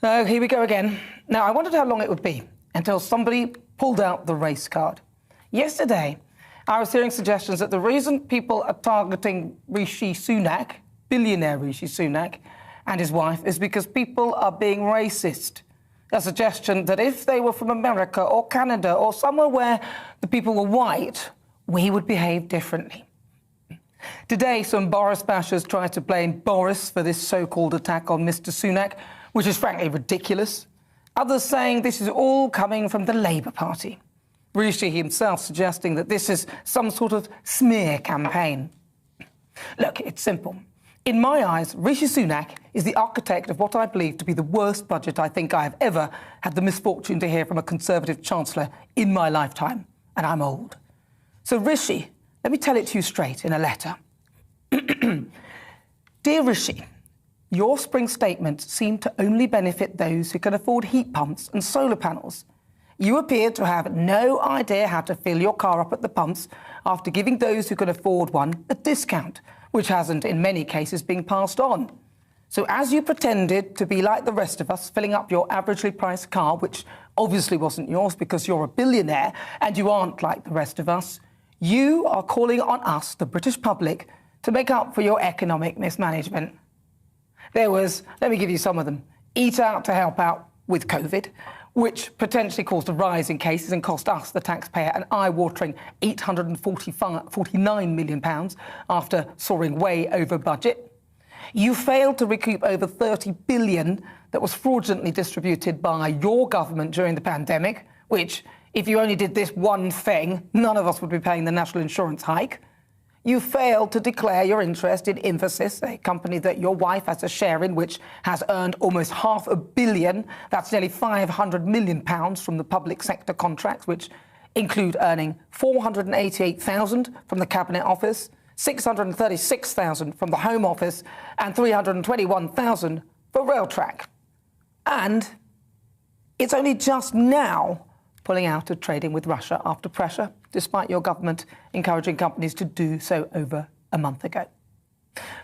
So here we go again. Now, I wondered how long it would be until somebody pulled out the race card. Yesterday, I was hearing suggestions that the reason people are targeting Rishi Sunak, billionaire Rishi Sunak, and his wife, is because people are being racist. A suggestion that if they were from America or Canada or somewhere where the people were white, we would behave differently. Today, some Boris bashers try to blame Boris for this so-called attack on Mr. Sunak, which is frankly ridiculous. Others saying this is all coming from the Labour Party. Rishi himself suggesting that this is some sort of smear campaign. Look, it's simple. In my eyes, Rishi Sunak is the architect of what I believe to be the worst budget I think I have ever had the misfortune to hear from a Conservative Chancellor in my lifetime, and I'm old. So, Rishi, let me tell it to you straight in a letter. Dear Rishi, your spring statements seem to only benefit those who can afford heat pumps and solar panels. You appear to have no idea how to fill your car up at the pumps after giving those who can afford one a discount, which hasn't, in many cases, been passed on. So as you pretended to be like the rest of us, filling up your averagely priced car, which obviously wasn't yours because you're a billionaire and you aren't like the rest of us, you are calling on us, the British public, to make up for your economic mismanagement. There was, let me give you some of them, Eat Out to help out with COVID, which potentially caused a rise in cases and cost us, the taxpayer, an eye-watering £849 million after soaring way over budget. You failed to recoup over £30 billion that was fraudulently distributed by your government during the pandemic, which, if you only did this one thing, none of us would be paying the national insurance hike. You failed to declare your interest in Infosys, a company that your wife has a share in, which has earned almost £500 million. That's nearly £500 million from the public sector contracts, which include earning £488,000 from the Cabinet Office, £636,000 from the Home Office, and £321,000 for Railtrack. And it's only just now pulling out of trading with Russia after pressure, despite your government encouraging companies to do so over a month ago.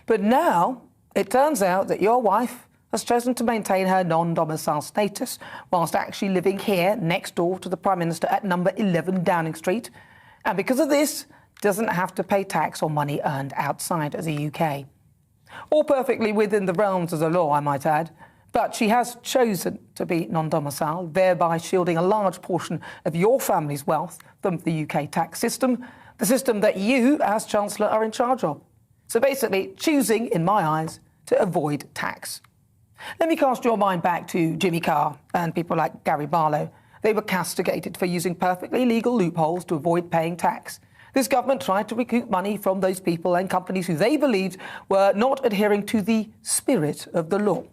But now it turns out that your wife has chosen to maintain her non-domicile status whilst actually living here next door to the Prime Minister at number 11 Downing Street, and because of this, doesn't have to pay tax on money earned outside of the UK. All perfectly within the realms of the law, I might add. But she has chosen to be non-domicile, thereby shielding a large portion of your family's wealth from the UK tax system, the system that you, as Chancellor, are in charge of. So basically, choosing, in my eyes, to avoid tax. Let me cast your mind back to Jimmy Carr and people like Gary Barlow. They were castigated for using perfectly legal loopholes to avoid paying tax. This government tried to recoup money from those people and companies who they believed were not adhering to the spirit of the law.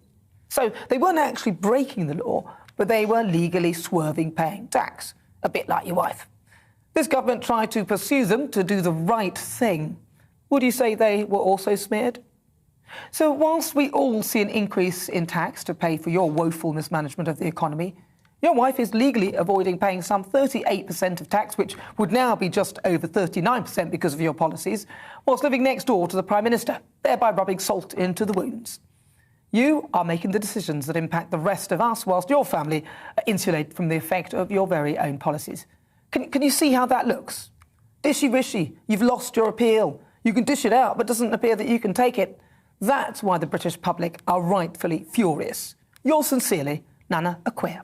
So they weren't actually breaking the law, but they were legally swerving paying tax, a bit like your wife. This government tried to pursue them to do the right thing. Would you say they were also smeared? So whilst we all see an increase in tax to pay for your woeful mismanagement of the economy, your wife is legally avoiding paying some 38% of tax, which would now be just over 39% because of your policies, whilst living next door to the Prime Minister, thereby rubbing salt into the wounds. You are making the decisions that impact the rest of us, whilst your family are insulated from the effect of your very own policies. Can you see how that looks? Dishi Rishi, you've lost your appeal. You can dish it out, but it doesn't appear that you can take it. That's why the British public are rightfully furious. Yours sincerely, Nana Akua.